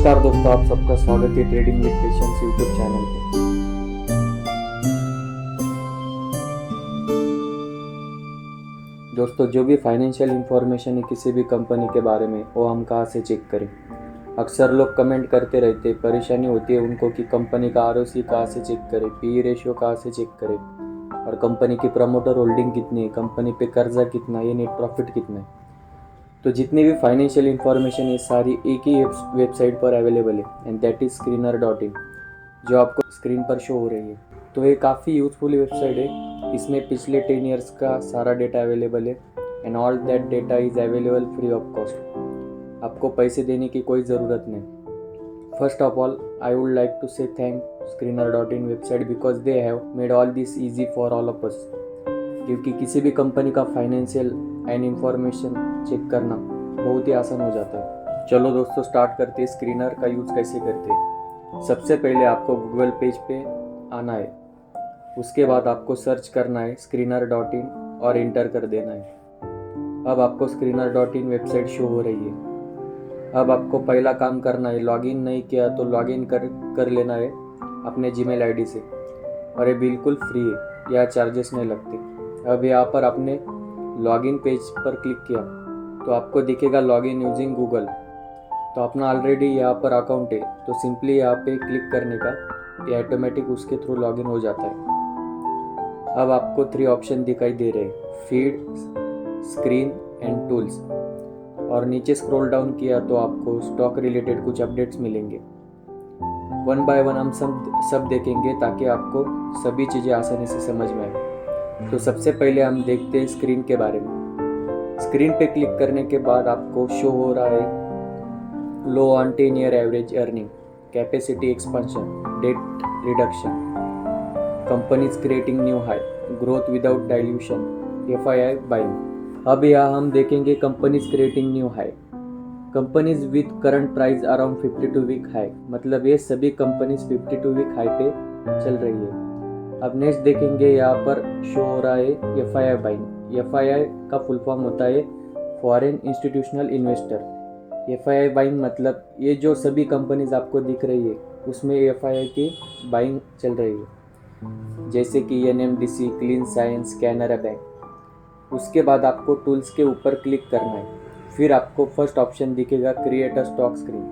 नमस्कार दोस्तों, आप सबका स्वागत है trading with patience YouTube channel पे। दोस्तों, जो भी फाइनेंशियल इंफॉर्मेशन है किसी भी कंपनी के बारे में, वो हम कहाँ से चेक करें। अक्सर लोग कमेंट करते रहते हैं, परेशानी होती है उनको कि कंपनी का आरओसी कहाँ से चेक करें, पीई रेशियो कहाँ से चेक करें, और कंपनी की प्रमोटर होल्डिंग कितनी है, कंपनी पे कर्जा कितना है, नेट प्रॉफिट कितना है। तो जितनी भी फाइनेंशियल इंफॉर्मेशन है सारी एक ही वेबसाइट पर अवेलेबल है, एंड दैट इज़ screener.in, जो आपको स्क्रीन पर शो हो रही है। तो ये काफ़ी यूज़फुल वेबसाइट है। इसमें पिछले 10 ईयर्स का सारा डेटा अवेलेबल है, and all that data is available free of cost. आपको पैसे देने की कोई ज़रूरत नहीं। First of all, I would like to say thank screener.in website because they have made all this easy for all of us. क्योंकि किसी भी कंपनी का फाइनेंशियल एंड इंफॉर्मेशन चेक करना बहुत ही आसान हो जाता है। चलो दोस्तों, स्टार्ट करते हैं स्क्रीनर का यूज़ कैसे करते हैं। सबसे पहले आपको गूगल पेज पे आना है। उसके बाद आपको सर्च करना है screener.in और इंटर कर देना है। अब आपको screener.in वेबसाइट शो हो रही है। अब आपको पहला काम करना है, लॉगिन नहीं किया तो लॉगिन कर लेना है अपने जीमेल आईडी से, और ये बिल्कुल फ्री है, या चार्जेस नहीं लगते। अब यहाँ पर आपने लॉगिन पेज पर क्लिक किया तो आपको दिखेगा लॉगिन यूजिंग गूगल। तो अपना ऑलरेडी यहाँ पर अकाउंट है, तो सिंपली यहाँ पे क्लिक करने का ये ऑटोमेटिक उसके थ्रू लॉगिन हो जाता है। अब आपको 3 ऑप्शन दिखाई दे रहे हैं, फीड, स्क्रीन एंड टूल्स, और नीचे स्क्रॉल डाउन किया तो आपको स्टॉक रिलेटेड कुछ अपडेट्स मिलेंगे। वन बाय वन हम सब देखेंगे ताकि आपको सभी चीज़ें आसानी से समझ में आए। तो सबसे पहले हम देखते हैं स्क्रीन के बारे में। स्क्रीन पे क्लिक करने के बाद आपको शो हो रहा है low on 10 year average earning, capacity expansion, debt reduction, companies creating new high, growth without dilution, FII buying. अब यहाँ हम देखेंगे companies creating new high, companies with current price around 52 week high, मतलब ये सभी कंपनीज 52 वीक हाई पे चल रही है। अब नेक्स्ट देखेंगे, यहाँ पर शो हो रहा है FII बाइंग। FII का फुल फॉर्म होता है foreign institutional investor. FII buying मतलब ये जो सभी कंपनीज आपको दिख रही है उसमें FII की बाइंग चल रही है, जैसे कि NMDC, clean science, Canara bank. उसके बाद आपको टूल्स के ऊपर क्लिक करना है। फिर आपको फर्स्ट ऑप्शन दिखेगा क्रिएट अ स्टॉक स्क्रीन,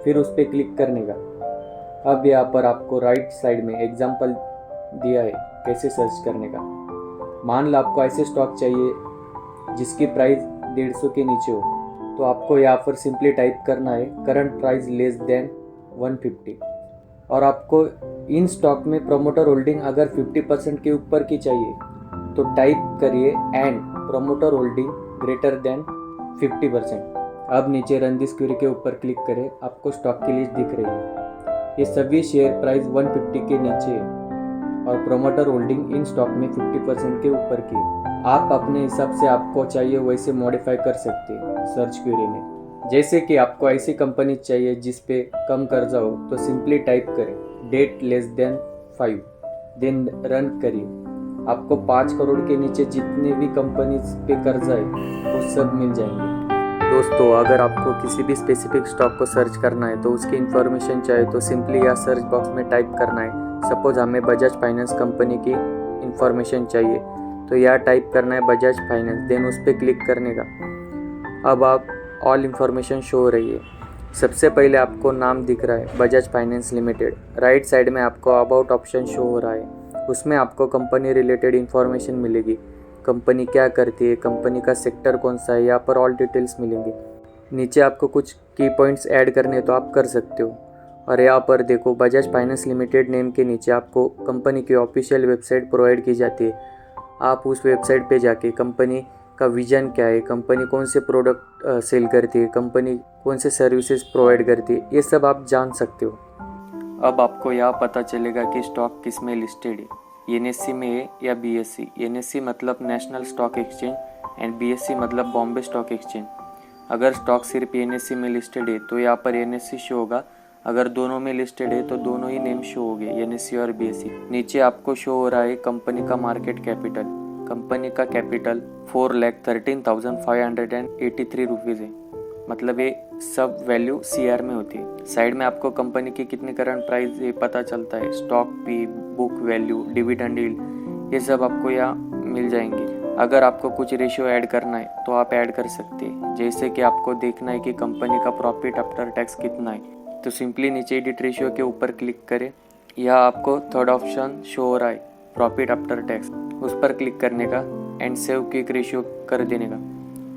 फिर उस पर क्लिक करने का। अब यहाँ पर आपको राइट साइड में एग्जाम्पल दिया है कैसे सर्च करने का। मान लो आपको ऐसे स्टॉक चाहिए जिसकी प्राइस 150 के नीचे हो, तो आपको यहाँ पर सिंपली टाइप करना है करंट प्राइस लेस देन 150, और आपको इन स्टॉक में प्रमोटर होल्डिंग अगर 50% के ऊपर की चाहिए तो टाइप करिए and promoter holding greater than 50%। अब नीचे रन दिस क्वेरी के ऊपर क्लिक करें, आपको स्टॉक की लिस्ट दिख रही है। ये सभी शेयर प्राइस 150 के नीचे है और प्रोमोटर होल्डिंग इन स्टॉक में 50% के ऊपर की। आप अपने हिसाब से आपको चाहिए वैसे मॉडिफाई कर सकते हैं सर्च क्वेरी में। जैसे कि आपको ऐसी कंपनी चाहिए जिस पे कम कर्जा हो, तो सिंपली टाइप करें debt less than 5, then run करिए। आपको 5 करोड़ के नीचे जितने भी कंपनीज पे कर्जा है वो सब मिल जाएंगे। दोस्तों, अगर आपको किसी भी स्पेसिफिक स्टॉक को सर्च करना है तो उसकी इन्फॉर्मेशन चाहिए तो सिंपली यहाँ सर्च बॉक्स में टाइप करना है। सपोज हमें बजाज फाइनेंस कंपनी की इन्फॉर्मेशन चाहिए तो यहाँ टाइप करना है बजाज फाइनेंस, देन उस पर क्लिक करने का। अब आप ऑल इन्फॉर्मेशन शो हो रही है। सबसे पहले आपको नाम दिख रहा है Bajaj finance limited. Right side में आपको अबाउट ऑप्शन शो हो रहा है, उसमें आपको कंपनी रिलेटेड इन्फॉर्मेशन मिलेगी। कंपनी क्या करती है, कंपनी का सेक्टर कौन सा है, यहाँ पर ऑल डिटेल्स मिलेंगे। नीचे आपको कुछ की पॉइंट्स ऐड करने तो आप कर सकते हो। और यहाँ पर देखो, बजाज फाइनेंस लिमिटेड नेम के नीचे आपको कंपनी की ऑफिशियल वेबसाइट प्रोवाइड की जाती है। आप उस वेबसाइट पे जाके कंपनी का विजन क्या है, कंपनी कौन से प्रोडक्ट सेल करती है, कंपनी कौन से सर्विसेज प्रोवाइड करती है, ये सब आप जान सकते हो। अब आपको यहाँ पता चलेगा कि स्टॉक किस में लिस्टेड है, NSE में है या BSE। NSE मतलब national stock exchange and BSE मतलब बॉम्बे स्टॉक एक्सचेंज। अगर स्टॉक सिर्फ NSE में लिस्टेड है तो यहाँ पर NSE शो होगा, अगर दोनों में लिस्टेड है तो दोनों ही नेम शो हो गए, NSE और BSE। नीचे आपको शो हो रहा है कंपनी का मार्केट कैपिटल। कंपनी का कैपिटल 4,13,583 रुपीज़ है। मतलब ये सब वैल्यू CR में होती है। साइड में आपको कंपनी की कितनी करंट प्राइस ये पता चलता है, stock P, book value, dividend yield, ये सब आपको यहाँ मिल जाएंगे। अगर आपको कुछ रेशियो ऐड करना है तो आप ऐड कर सकते हैं। जैसे कि आपको देखना है कि कंपनी का प्रॉफिट आफ्टर टैक्स कितना है, तो सिंपली नीचे एडिट रेशियो के ऊपर क्लिक करें। यह आपको थर्ड ऑप्शन शो हो रहा है, प्रॉफिट आफ्टर टैक्स, उस पर क्लिक करने का एंड सेव क्विक रेशियो कर देने का।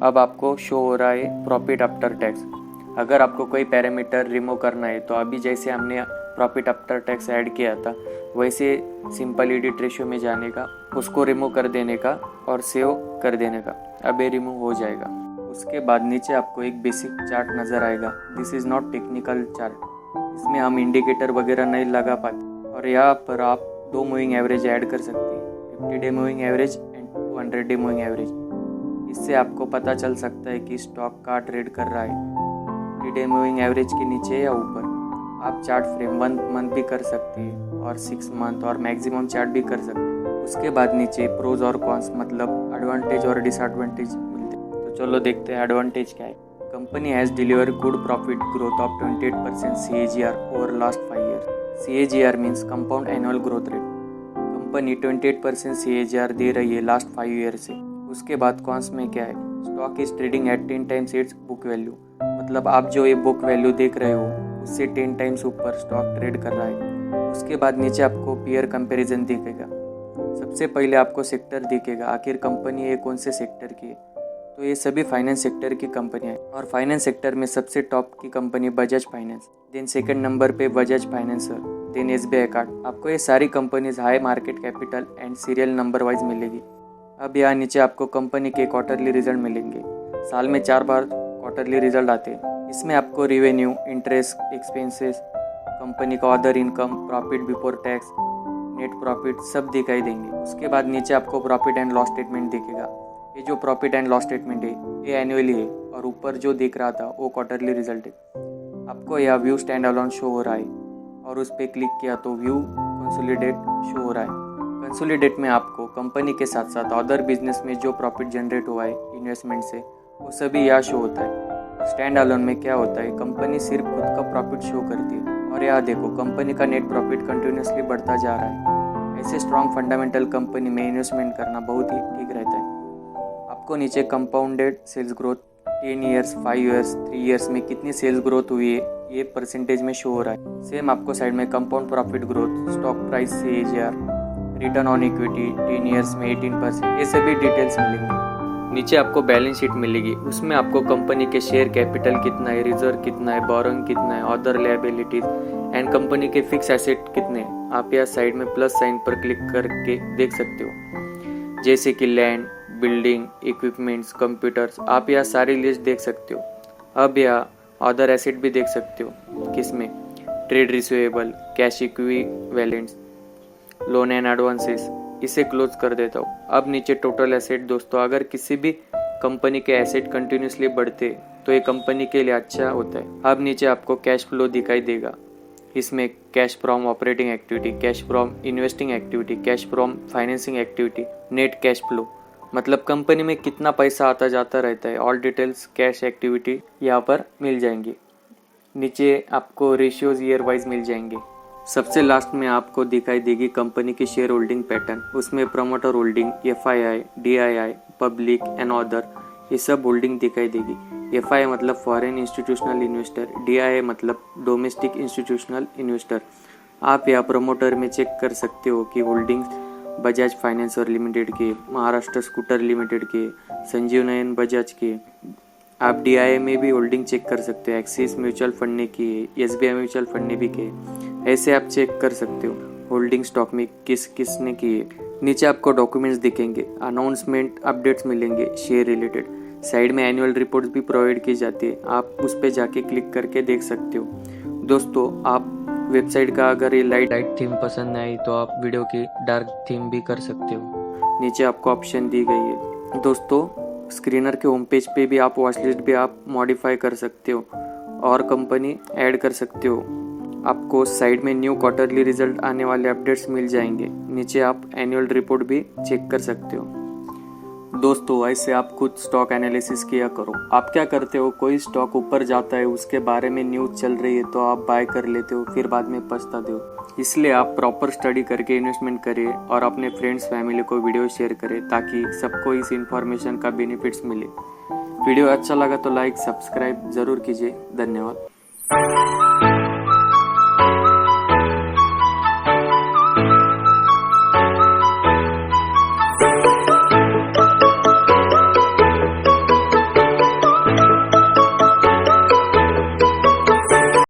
अब आपको शो हो रहा है प्रॉफिट आफ्टर टैक्स। अगर आपको कोई पैरामीटर रिमूव करना है तो अभी जैसे हमने प्रॉफिट आफ्टर टैक्स ऐड किया था वैसे सिंपल एडिट रेशियो में जाने का, उसको रिमूव कर देने का और सेव कर देने का। अब ये रिमूव हो जाएगा। उसके बाद नीचे आपको एक बेसिक चार्ट नज़र आएगा। This is not technical chart, इसमें हम इंडिकेटर वगैरह नहीं लगा पाते। और यहाँ पर आप 2 मूविंग एवरेज ऐड कर सकते हैं, 50 day moving average and 200 day moving average. इससे आपको पता चल सकता है कि स्टॉक का ट्रेड कर रहा है 50 डे मूविंग एवरेज के नीचे या ऊपर। आप चार्ट फ्रेम 1 मंथ भी कर सकते हैं और 6 मंथ और मैक्सिमम चार्ट भी कर सकते हैं। उसके बाद नीचे प्रोज और कॉन्स मतलब एडवांटेज और डिसएडवांटेज मिलते हैं। तो चलो देखते हैं एडवांटेज क्या है। Company has deliver good profit growth of 28% CAGR over last 5 year. CAGR means compound annual growth rate. Company 28% CAGR दे रही है लास्ट 5 ईयर से। उसके बाद कॉन्स में क्या है, stock is trading at 10 times it's book value, मतलब आप जो ये बुक वैल्यू देख रहे हो उससे 10 टाइम्स ऊपर स्टॉक ट्रेड कर रहा है। उसके बाद नीचे आपको पीयर कंपैरिजन दिखेगा। सबसे पहले आपको सेक्टर दिखेगा, आखिर कंपनी ये कौन से सेक्टर की है। तो ये सभी फाइनेंस सेक्टर की कंपनियाँ हैं और फाइनेंस सेक्टर में सबसे टॉप की company Bajaj finance, then second number पे Bajaj financer, then SBI card. आपको ये सारी companies high market capital and serial number wise मिलेगी। अब यहाँ नीचे आपको कंपनी के क्वार्टरली रिजल्ट मिलेंगे। साल में 4 बार क्वार्टरली रिजल्ट आते हैं। इसमें आपको रिवेन्यू, इंटरेस्ट, एक्सपेंसेस, कंपनी का other income, profit before tax, net profit सब दिखाई देंगे। उसके बाद नीचे आपको प्रॉफिट एंड लॉस स्टेटमेंट दिखेगा। ये जो प्रॉफिट एंड लॉस स्टेटमेंट है ये एनुअली है और ऊपर जो दिख रहा था वो क्वार्टरली रिजल्ट है। आपको यह व्यू स्टैंड अलोन शो हो रहा है और उस पर क्लिक किया तो व्यू कंसोलिडेट शो हो रहा है। कंसोलिडेट में आपको कंपनी के साथ साथ अदर बिजनेस में जो प्रॉफिट जनरेट हुआ है इन्वेस्टमेंट से वो सभी यहाँ शो होता है। स्टैंड अलोन में क्या होता है, कंपनी सिर्फ खुद का प्रॉफिट शो करती है और यहाँ देखो कंपनी का नेट प्रॉफिट कंटिन्यूसली बढ़ता जा रहा है। ऐसे स्ट्रॉन्ग फंडामेंटल कंपनी में इन्वेस्टमेंट करना बहुत ही ठीक रहता है। आपको नीचे compounded sales growth 10 years, 5 years, 3 years में कितनी सेल्स ग्रोथ हुई है ये परसेंटेज में शो हो रहा है। सेम आपको साइड में compound profit growth, stock price CAGR, return on equity 10 years में 18%, ये सभी डिटेल्स मिलेंगे। नीचे आपको बैलेंस शीट मिलेगी, उसमें आपको कंपनी के शेयर कैपिटल कितना है, रिजर्व कितना है, बोरोइंग कितना है, अदर लायबिलिटीज एंड कंपनी के फिक्स एसेट कितने हैं। आप यहाँ साइड में प्लस साइन पर क्लिक करके देख सकते हो, जैसे कि लैंड, बिल्डिंग, इक्विपमेंट्स, कंप्यूटर्स, आप यहाँ सारी लिस्ट देख सकते हो। अब यहाँ अदर एसेट भी देख सकते हो, किसमें trade receivable, cash equivalents, loan and advances. इसे क्लोज कर देता हूँ। अब नीचे टोटल एसेट। दोस्तों अगर किसी भी कंपनी के एसेट कंटिन्यूसली बढ़ते तो ये कंपनी के लिए अच्छा होता है। अब नीचे आपको कैश फ्लो दिखाई देगा, इसमें cash from operating activity, cash from investing activity, cash from financing activity, net cash flow, मतलब कंपनी में कितना पैसा आता जाता रहता है। ऑल डिटेल्स कैश एक्टिविटी यहाँ पर मिल जाएंगी। नीचे आपको रेशियोज ईयर वाइज मिल जाएंगे। सबसे लास्ट में आपको दिखाई देगी कंपनी की शेयर होल्डिंग पैटर्न, उसमें promoter holding, FII, DII, public and other, ये सब होल्डिंग दिखाई देगी। FII मतलब फॉरेन इंस्टीट्यूशनल इन्वेस्टर, DII मतलब डोमेस्टिक इंस्टीट्यूशनल इन्वेस्टर। आप यहाँ प्रमोटर में चेक कर सकते हो कि होल्डिंग्स बजाज फाइनेंसर लिमिटेड के, महाराष्ट्र स्कूटर लिमिटेड के, संजीव नयन बजाज के। आप DII में भी होल्डिंग चेक कर सकते हो, एक्सिस म्यूचुअल फंड ने की है, SBI म्यूचुअल फंड ने भी की है। ऐसे आप चेक कर सकते हो होल्डिंग स्टॉक में किस किसने की है। नीचे आपको डॉक्यूमेंट्स दिखेंगे, अनाउंसमेंट, अपडेट्स मिलेंगे शेयर रिलेटेड। साइड में एनुअल रिपोर्ट्स भी प्रोवाइड की जाती है, आप उस पर जाके क्लिक करके देख सकते हो। दोस्तों आप वेबसाइट का अगर ये लाइट थीम पसंद आई तो आप वीडियो की डार्क थीम भी कर सकते हो। नीचे आपको ऑप्शन दी गई है। दोस्तों स्क्रीनर के होम पेज पे भी आप वॉच लिस्ट भी आप मॉडिफाई कर सकते हो और कंपनी ऐड कर सकते हो। आपको साइड में न्यू क्वार्टरली रिजल्ट आने वाले अपडेट्स मिल जाएंगे। नीचे आप एनुअल रिपोर्ट भी चेक कर सकते हो। दोस्तों ऐसे आप खुद स्टॉक एनालिसिस किया करो। आप क्या करते हो, कोई स्टॉक ऊपर जाता है, उसके बारे में न्यूज़ चल रही है तो आप बाय कर लेते हो, फिर बाद में पछताते हो। इसलिए आप प्रॉपर स्टडी करके इन्वेस्टमेंट करिए और अपने फ्रेंड्स फैमिली को वीडियो शेयर करें ताकि सबको इस इन्फॉर्मेशन का बेनिफिट्स मिले। वीडियो अच्छा लगा तो लाइक सब्सक्राइब जरूर कीजिए। धन्यवाद।